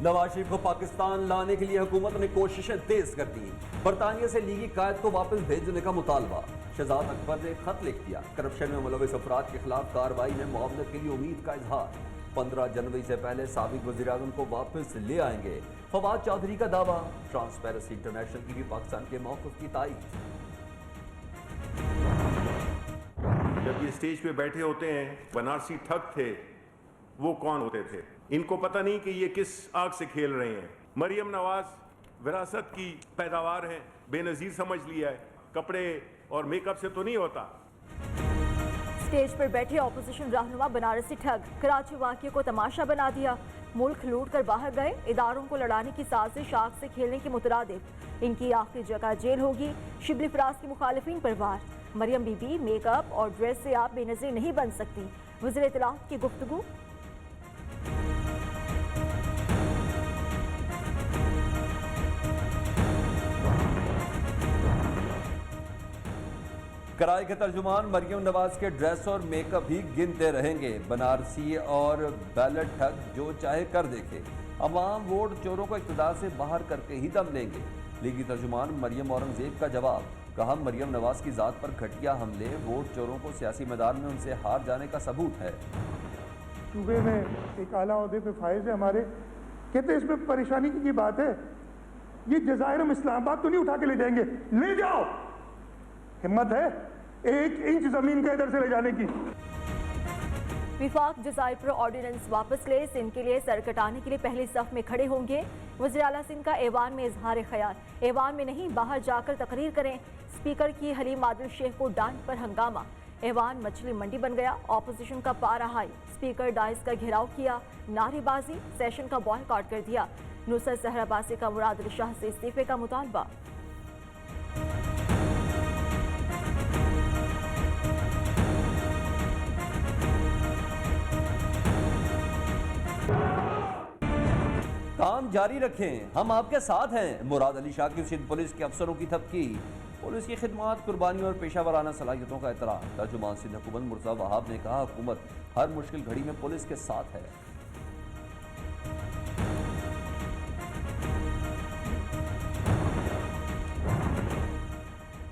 नवाज शरीफ को पाकिस्तान लाने के लिए हुकूमत ने कोशिशें तेज कर दी। बरतानिया से लीगी कायद को वापस भेजने का मुतालबा। शहजाद अकबर ने खत लिख दिया। करप्शन में मुलविस अफराद के खिलाफ कार्रवाई में मुआवनत के लिए उम्मीद का इजहार। 15 जनवरी से पहले साबिक वज़ीर आज़म को वापस ले आएंगे। फवाद चौधरी का दावा। ट्रांसपेरेंसी इंटरनेशनल की भी पाकिस्तान के मौक़िफ़ की तायीद। जब ये स्टेज पे बैठे होते हैं, बनारसी ठग थे, वो कौन होते थे? इनको पता नहीं कि ये किस आग से खेल रहे हैं। मरियम नवाज विरासत की पैदावार है, बेनजीर समझ लिया है। कपड़े और मेकअप से तो नहीं होता। स्टेज पर बैठे ऑपोजिशन रहनुमा बनारसी ठग कराची वाक़ये को तमाशा बना दिया। मुल्क लूट कर बाहर गए, इदारों को लड़ाने की साजिश आग से खेलने के मुतरादिफ। इनकी आखिरी जगह जेल होगी। शिबली फराज की मुखालिफिन पर वार। मरियम बीबी मेकअप और ड्रेस से आप बेनजीर नहीं बन सकती। वज़ीर इत्तलात की गुफ्तगू। कराए के तर्जुमान मरियम नवाज के ड्रेस और मेकअप ही गिनते रहेंगे। बनारसी और बैलेट ठग जो चाहे कर देखे। अवाम वोट चोरों को इक़्तिदार से बाहर करके ही दम लेंगे। लीगी तर्जुमान मरियम औरंगजेब का जवाब। कहा, मरियम नवाज की ज़ात पर घटिया हमले वोट चोरों को सियासी मैदान में उनसे हार जाने का सबूत है। सूबे में एक आला ओहदे पे फायज है हमारे, कहते इसमें परेशानी की बात है, ये जज़ायर हम इस्लामाबाद तो नहीं उठा के ले जाएंगे, ले जाओ। हिम्मत है 1 इंच जमीन का इधर से ले जाने की। विफाक जज़ायर पर ऑर्डिनेंस वापस ले, सिंध के लिए सर कटाने के लिए पहली सफ में खड़े होंगे। वज़ीर आला सिंध का ऐवान में इजहार ख्याल। ऐवान में नहीं, बाहर जाकर तकरीर करें। स्पीकर की हलीम आदिल शेख को डांट पर हंगामा। ऐवान मछली मंडी बन गया। ऑपोजिशन का पारा हाई। स्पीकर डाइस का घेराव किया। नारेबाजी। सेशन का बॉयकॉट कर दिया। नुसरत सहराबासी का मुराद अली शाह से इस्तीफे का मुतालबा। काम जारी रखें, हम आपके साथ हैं। मुराद अली शाह की सिंध पुलिस के अफसरों की थपकी। पुलिस की खिदमत, कुर्बानी और पेशा वराना सलाहियतों का एतराफ़। तर्जुमान सिंध हुकूमत मुर्तज़ा वहाब ने कहा, हुकूमत हर मुश्किल घड़ी में पुलिस के साथ है।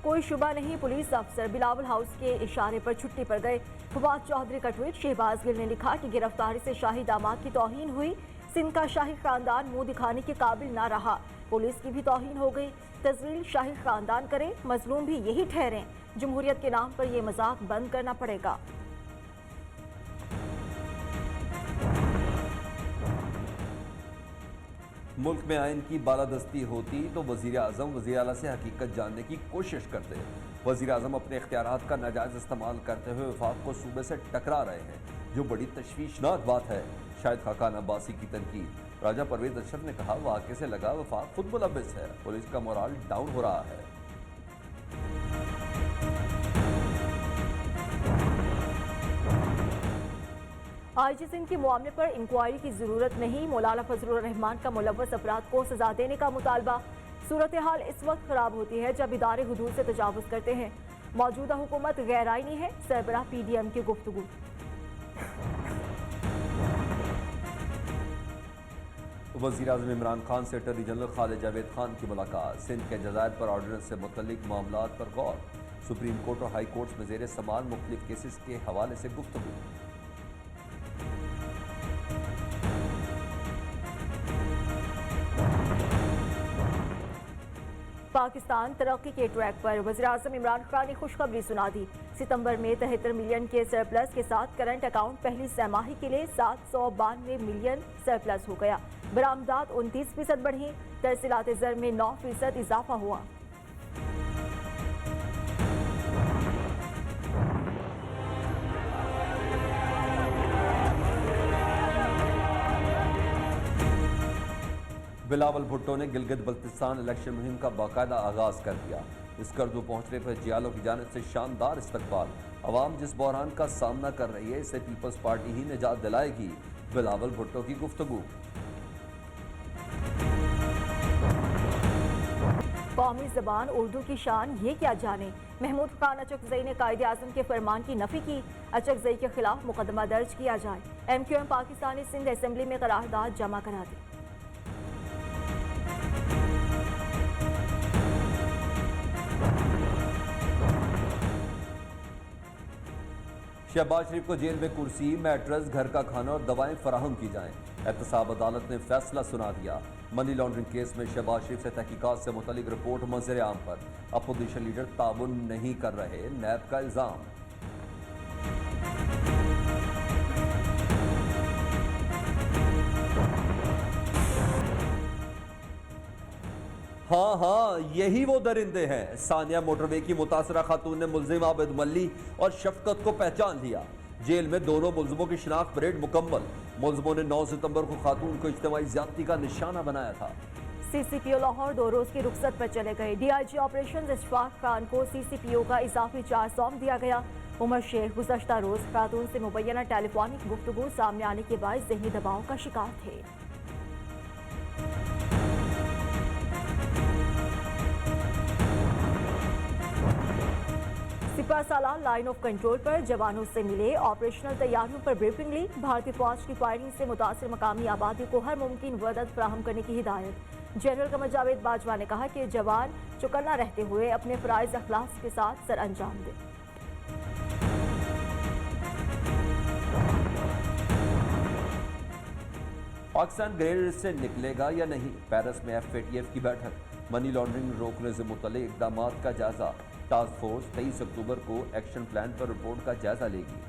कोई शुबा नहीं, पुलिस अफसर बिलावल हाउस के इशारे पर छुट्टी पर गए। फवाद चौधरी का ट्वीट। शहबाज गिल ने लिखा कि गिरफ्तारी से शाही दामाद की तौहीन हुई। सिंध का शाही खानदान मुंह दिखाने के काबिल ना रहा। पुलिस की भी तौहीन हो गई। तज़लील शाही खानदान करे, मजलूम भी यही ठहरे। जमहूरियत के नाम पर यह मजाक बंद करना पड़ेगा। मुल्क में आइन की बालादस्ती होती तो वज़ीर आज़म वज़ीर आला से हकीकत जानने की कोशिश करते। वज़ीर आज़म अपने इख्तियारात का नाजायज़ इस्तेमाल करते हुए वफाक को सूबे से टकरा रहे हैं, जो बड़ी तशवीशनाक बात है। शाहिद खाकान अब्बासी की तनकीद। राजा परवेज अशरफ ने कहा, वाक़े से लगा वफाक खुद मुलव्विस है, पुलिस का मोराल डाउन हो रहा है। आईजी सिंध के मामले पर इंक्वायरी की जरूरत नहीं। मौलाना फजलुर रहमान का मुलव्वस अपराध को सजा देने का मुतालबा। सूरत हाल इस वक्त खराब होती है जब इदारे हुदूद से तजावुज करते हैं। मौजूदा हुकूमत गैर आईनी है। सरबराह PDM की गुफ्तगू। वज़ीर आज़म इमरान खान से अटॉर्नी जनरल खालिद जावेद खान की मुलाकात। सिंध के जज़ायर पर ऑर्डिनेंस से मुतल्लिक मामलात पर गौर। सुप्रीम कोर्ट और हाई कोर्ट में ज़ेर समाल मुख्तलिफ केसेस के हवाले से गुफ्तगू। पाकिस्तान तरक्की के ट्रैक पर। वज़ीर आज़म इमरान खान ने खुशखबरी सुना दी। सितंबर में 73 मिलियन के सरप्लस के साथ करंट अकाउंट पहली सैमाही के लिए 792 मिलियन सरप्लस हो गया। बरामदात 29% बढ़ी। तरसीलात ज़र में 9% इजाफा हुआ। बिलावल भुट्टो ने गिलगित बल्तिस्तान इलेक्शन मुहिम का बाकायदा आगाज कर दिया। स्कर्दू पहुंचने पर जियालों की जानिब से शानदार इस्तकबाल। अवाम जिस बहरान का सामना कर रही है, इससे पीपल्स पार्टी ही निजात दिलाएगी। बिलावल भुट्टो की गुफ्तगू। कौमी ज़बान उर्दू की शान ये क्या जाने। महमूद खान अचकज़ई ने कायदे आज़म के फरमान की नफ़ी की। अचकज़ई के खिलाफ मुकदमा दर्ज किया जाए। MQM पाकिस्तानी सिंध असेंबली में करारदाद जमा करा दी। शहबाज शरीफ को जेल में कुर्सी, मैट्रेस, घर का खाना और दवाएं फराहम की जाएं। एहतसाब अदालत ने फैसला सुना दिया। मनी लॉन्ड्रिंग केस में शहबाज शरीफ से तहकीकात से मुतालिक रिपोर्ट मंजर आम पर। अपोजिशन लीडर ताउन नहीं कर रहे, नैब का इल्जाम। हाँ, यही वो दरिंदे हैं। सानिया मोटरवे की मुतासरा खातून ने मुलजिम आबिद मल्ली और शफकत को पहचान लिया। जेल में दोनों मुलजिमों की शिनाख्त परेड मुकम्मल। मुलजिमों ने 9 सितंबर को खातून को इज्तिमाई ज्यादती का निशाना बनाया था। सीसीपीओ लाहौर 2 रोज की रुखसत पर चले गए। डीआईजी ऑपरेशन इशफाक खान को सीसीपीओ का इजाफी चार्ज सौंप दिया गया। उमर शेख गुज़श्ता रोज खातून से मुबैना टेलीफोनिक गुफ्तगू सामने आने के बाद जहनी दबाव का शिकार थे। सिपा सालार लाइन ऑफ कंट्रोल पर जवानों से मिले, ऑपरेशनल तैयारियों पर ब्रीफिंग ली। भारतीय फौज की फायरिंग से मुतासिर मकामी आबादी को हर मुमकिन मदद फराहम करने की हिदायत। जनरल कमर जावेद बाजवा ने कहा कि जवान चौकन्ना रहते हुए अपने फराइज अखलास के साथ सर अंजाम दें। पाकिस्तान ग्रे लिस्ट से निकलेगा या नहीं, पेरिस में FATF की बैठक। मनी लॉन्ड्रिंग रोकने से मुतल्लिक इक़दाम का जायजा। टास्क फोर्स 23 अक्टूबर को एक्शन प्लान पर रिपोर्ट का जायजा लेगी।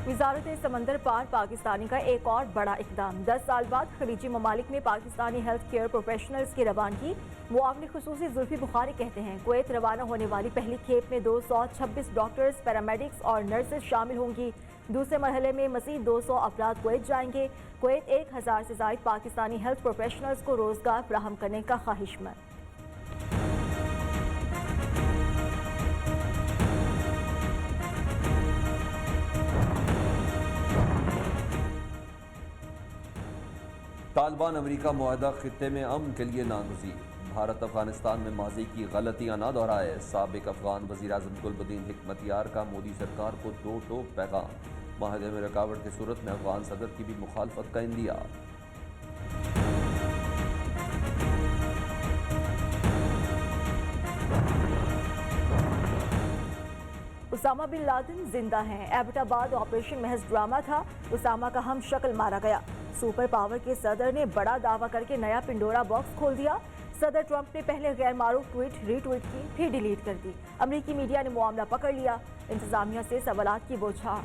वजारत समंदर पार पाकिस्तानी का एक और बड़ा इकदाम। 10 साल बाद खलीजी ममालिक में पाकिस्तानी हेल्थ केयर प्रोफेशनल्स की रवानगी। मुआवनी खुसूसी जुल्फी बुखारी कहते हैं कुवैत रवाना होने वाली पहली खेप में 226 डॉक्टर्स, पैरामेडिक्स और नर्सेज शामिल होंगी। दूसरे मरहले में मज़ीद 200 अफराद कुवैत जाएंगे। कुवैत 1000 से ज़ायद पाकिस्तानी हेल्थ प्रोफेशनल्स को रोजगार फराहम करने का ख्वाहिशमंद। तालिबान अमेरिका मुआहदा खित्ते में अमन के लिए नागुज़ीर। भारत अफगानिस्तान में माजी की गलतियां न दोहराए। साबिक अफगान वज़ीर आज़म गुलबदीन हिकमतयार का मोदी सरकार को दो टोक पैगाम। माहदे में रुकावट की सूरत में अफगान सदर की भी मुखालफत का इंदिया। उसामा बिन लादेन जिंदा हैं। एबटाबाद ऑपरेशन महज ड्रामा था। उसामा का हम शक्ल मारा गया। सुपर पावर के सदर ने बड़ा दावा करके नया पिंडोरा बॉक्स खोल दिया। सदर ट्रंप ने पहले गैर मारूफ ट्वीट रीट्वीट की, फिर डिलीट कर दी। अमेरिकी मीडिया ने मामला पकड़ लिया। इंतजामिया से सवालात की बौछार।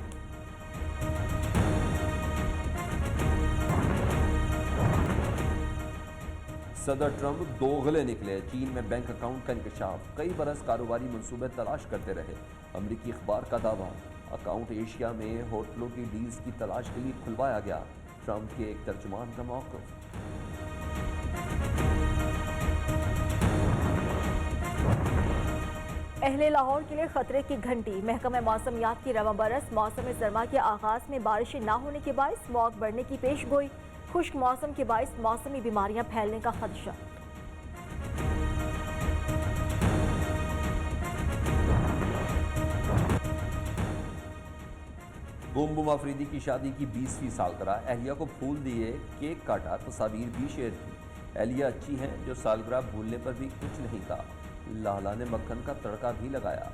सदर ट्रंप दोगले निकले। चीन में बैंक अकाउंट का इंकशाफ। कई बरस कारोबारी मंसूबे तलाश करते रहे। अमेरिकी अखबार का दावा, अकाउंट एशिया में होटलों की डील्स की तलाश के लिए खुलवाया गया। ट्रंप के एक तर्जुमान का मौक़िफ़। अहले लाहौर के लिए खतरे की घंटी। महकमा मौसमियात की रवा बरस मौसम सरमा के आगाज में बारिशें न होने के बायस स्मॉग बढ़ने की पेश गोई। खुश्क मौसम के बायस मौसमी बीमारियां फैलने का खदशा। बुम बुम अफरीदी की शादी की 20वीं सालगिरह। एहलिया को फूल दिए, केक काटा, तस्वीर भी शेयर की। एहलिया अच्छी हैं जो सालगिरह भूलने पर भी कुछ नहीं कहा। लाला ने मक्खन का तड़का भी लगाया।